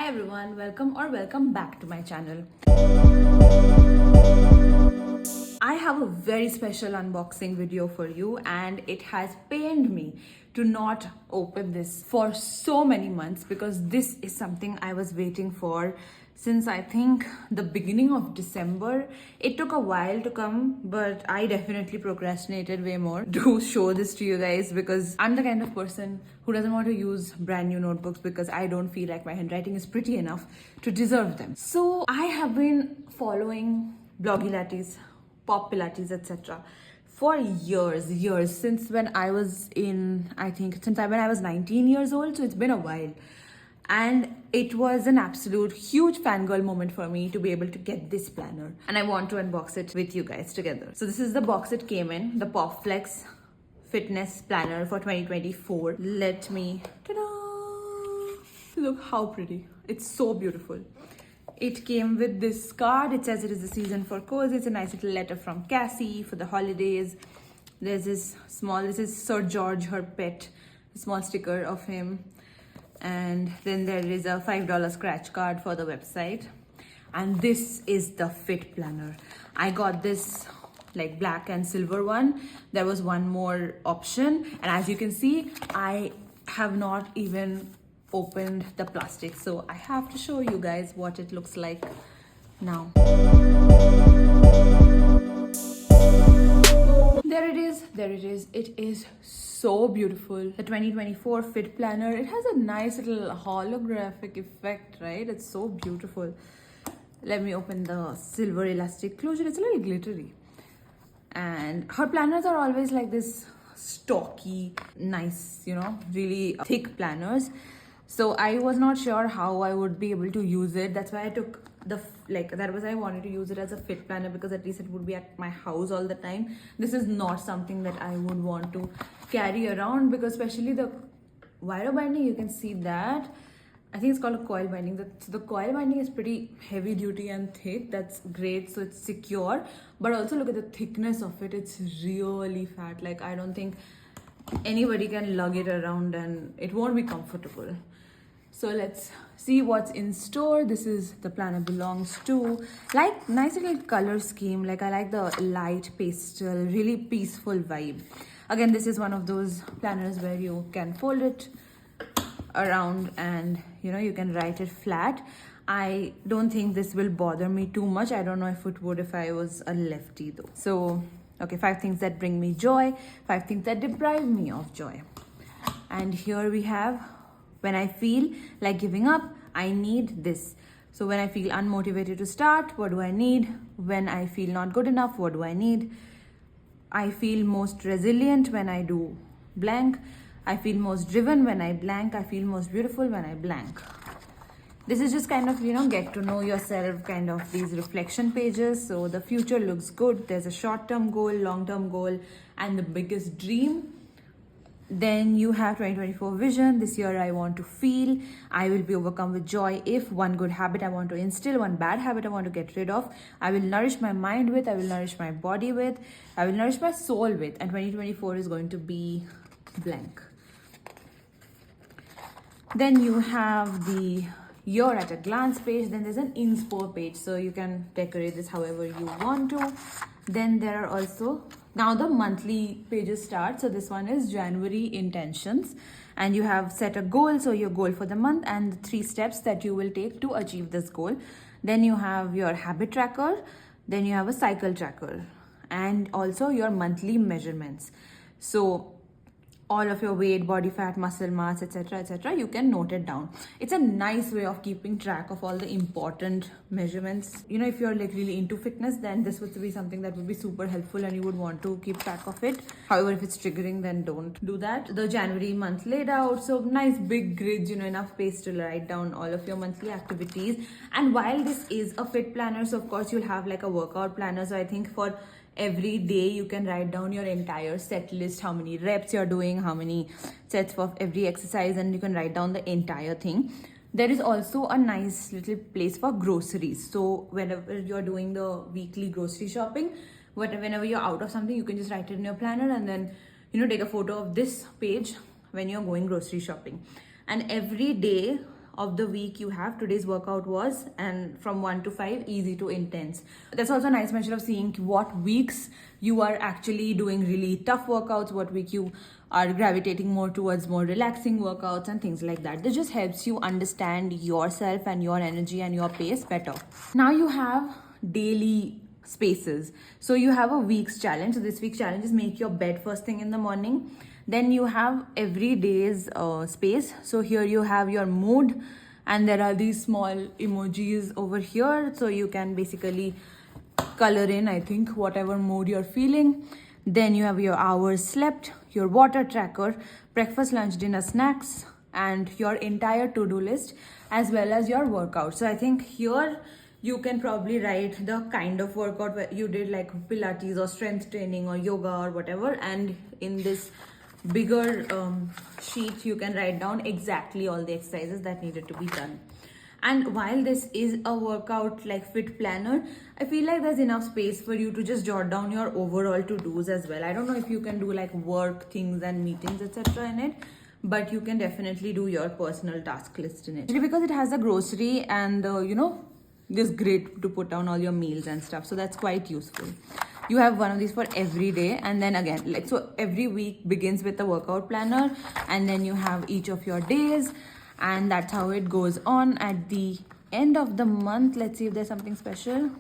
Hi everyone, welcome back to my channel. I have a very special unboxing video for you, and it has pained me to not open this for so many months because this is something I was waiting for since I think the beginning of December. It took a while to come, but I definitely procrastinated way more to show this to you guys because I'm the kind of person who doesn't want to use brand new notebooks because I don't feel like my handwriting is pretty enough to deserve them. So I have been following BLOGILATES, Pilates, etc. for years since when I was in, when I was 19 years old. So it's been a while. And it was an absolute huge fangirl moment for me to be able to get this planner. And I want to unbox it with you guys together. So this is the box it came in, the PopFlex Fitness Planner for 2024. Let me, ta-da! Look how pretty. It's so beautiful. It came with this card. It says it is the season for cozy. It's a nice little letter from Cassie for the holidays. There's this is Sir George, her pet, a small sticker of him. And then there is a $5 scratch card for the website. And this is the fit planner. I got this like black and silver one. There was one more option. And as you can see, I have not even opened the plastic, so I have to show you guys what it looks like now. There it is. It is so beautiful. The 2024 fit planner, it has a nice little holographic effect, right? It's so beautiful. Let me open the silver elastic closure. It's a little glittery. And her planners are always like this stocky, nice, really thick planners. So I was not sure how I would be able to use it. That's why I took I wanted to use it as a fit planner because at least it would be at my house all the time. This is not something that I would want to carry around because especially the wire binding, you can see that. I think it's called a coil binding. The coil binding is pretty heavy duty and thick. That's great. So it's secure. But also look at the thickness of it. It's really fat. Like I don't think anybody can lug it around and it won't be comfortable. So let's see what's in store. This is the planner belongs to. Like nice little color scheme. Like I like the light pastel, really peaceful vibe. Again, this is one of those planners where you can fold it around and you can write it flat. I don't think this will bother me too much. I don't know if it would if I was a lefty though. So okay, 5 things that bring me joy, 5 things that deprive me of joy. And here we have, when I feel like giving up, I need this. So when I feel unmotivated to start, what do I need? When I feel not good enough, what do I need? I feel most resilient when I do blank. I feel most driven when I blank. I feel most beautiful when I blank. This is just kind of, get to know yourself, kind of these reflection pages. So the future looks good. There's a short-term goal, long-term goal, and the biggest dream. Then you have 2024 vision. This year I want to feel. I will be overcome with joy if one good habit I want to instill, one bad habit I want to get rid of. I will nourish my mind with, I will nourish my body with, I will nourish my soul with. And 2024 is going to be blank. Then you have the year at a glance page. Then there's an inspo page, so you can decorate this however you want to. Then there are also, now the monthly pages start. So this one is January intentions, and you have set a goal, so your goal for the month and the 3 steps that you will take to achieve this goal. Then you have your habit tracker, then you have a cycle tracker, and also your monthly measurements. So all of your weight, body fat, muscle mass, etc., you can note it down. It's a nice way of keeping track of all the important measurements. If you're like really into fitness, then this would be something that would be super helpful and you would want to keep track of it. However, if it's triggering, then don't do that. The January month laid out, so nice big grids, enough space to write down all of your monthly activities. And while this is a fit planner, so of course you'll have like a workout planner. So I think for every day you can write down your entire set list, how many reps you're doing, how many sets of every exercise, and you can write down the entire thing. There is also a nice little place for groceries. So whenever you're doing the weekly grocery shopping, whenever you're out of something, you can just write it in your planner and then take a photo of this page when you're going grocery shopping. And every day of the week you have. Today's workout was, and from 1 to 5, easy to intense. That's also a nice measure of seeing what weeks you are actually doing really tough workouts, what week you are gravitating more towards more relaxing workouts and things like that. This just helps you understand yourself and your energy and your pace better. Now you have daily spaces. So you have a week's challenge. So this week's challenge is make your bed first thing in the morning. Then you have every day's space. So here you have your mood, and there are these small emojis over here. So you can basically color in, I think, whatever mood you're feeling. Then you have your hours slept, your water tracker, breakfast, lunch, dinner, snacks, and your entire to-do list, as well as your workout. So I think here you can probably write the kind of workout you did, like Pilates or strength training or yoga or whatever. And in this bigger sheet, you can write down exactly all the exercises that needed to be done. And while this is a workout like fit planner, I feel like there's enough space for you to just jot down your overall to-dos as well. I don't know if you can do like work things and meetings, etc. in it, but you can definitely do your personal task list in it. Because it has a grocery and this grid to put down all your meals and stuff. So that's quite useful. You have one of these for every day, and then again, like, so every week begins with a workout planner, and then you have each of your days, and that's how it goes on. At the end of the month, let's see if there's something special.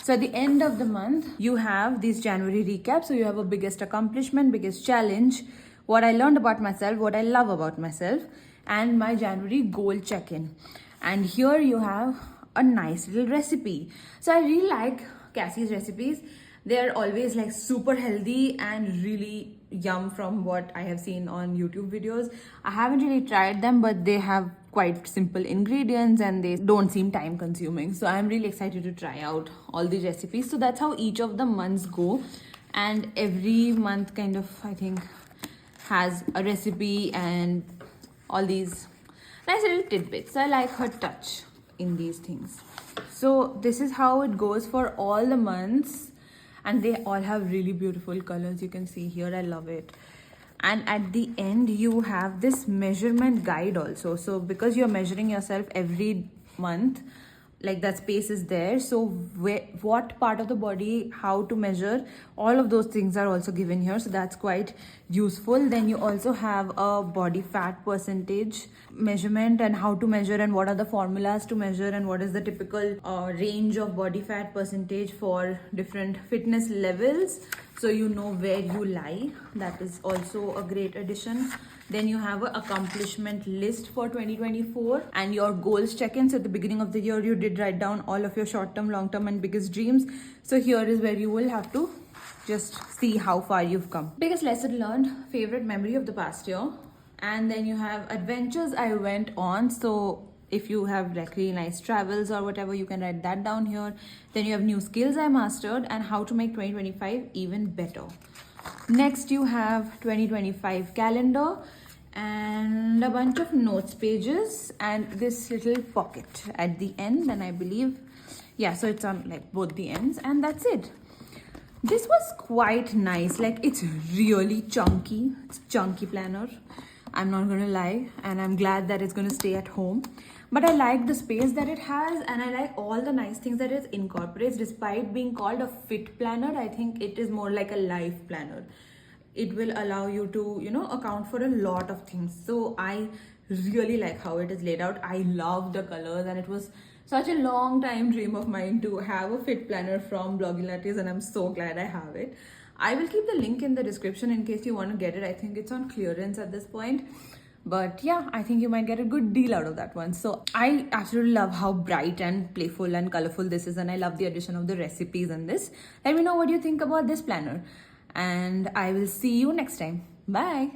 So at the end of the month, you have these January recaps. So you have a biggest accomplishment, biggest challenge, what I learned about myself, what I love about myself, and my January goal check-in. And here you have a nice little recipe. So I really like Cassie's recipes. They're always like super healthy and really yum from what I have seen on YouTube videos. I haven't really tried them, but they have quite simple ingredients and they don't seem time consuming. So I'm really excited to try out all the recipes. So that's how each of the months go. And every month kind of, I think, has a recipe and all these nice little tidbits. So I like her touch in these things. So this is how it goes for all the months. And they all have really beautiful colors. You can see here, I love it. And at the end, you have this measurement guide also. So because you're measuring yourself every month, like that space is there. So what part of the body, how to measure, all of those things are also given here. So that's quite useful. Then you also have a body fat percentage measurement and how to measure and what are the formulas to measure and what is the typical range of body fat percentage for different fitness levels. So you know where you lie. That is also a great addition. Then you have an accomplishment list for 2024 and your goals check-in. So at the beginning of the year, you did write down all of your short-term, long-term and biggest dreams. So here is where you will have to just see how far you've come. Biggest lesson learned, favorite memory of the past year. And then you have adventures I went on. So if you have like really nice travels or whatever, you can write that down here. Then you have new skills I mastered and how to make 2025 even better. Next you have 2025 calendar and a bunch of notes pages and this little pocket at the end, and I believe, yeah, so it's on like both the ends, and that's it. This was quite nice. Like, it's really chunky. It's a chunky planner, I'm not gonna lie, and I'm glad that it's gonna stay at home. But I like the space that it has, and I like all the nice things that it incorporates. Despite being called a fit planner, I think it is more like a life planner. It will allow you to, account for a lot of things. So I really like how it is laid out. I love the colors, and it was such a long time dream of mine to have a fit planner from BLOGILATES, and I'm so glad I have it. I will keep the link in the description in case you want to get it. I think it's on clearance at this point. But yeah, I think you might get a good deal out of that one. So I absolutely love how bright and playful and colorful this is. And I love the addition of the recipes in this. Let me know what you think about this planner. And I will see you next time. Bye.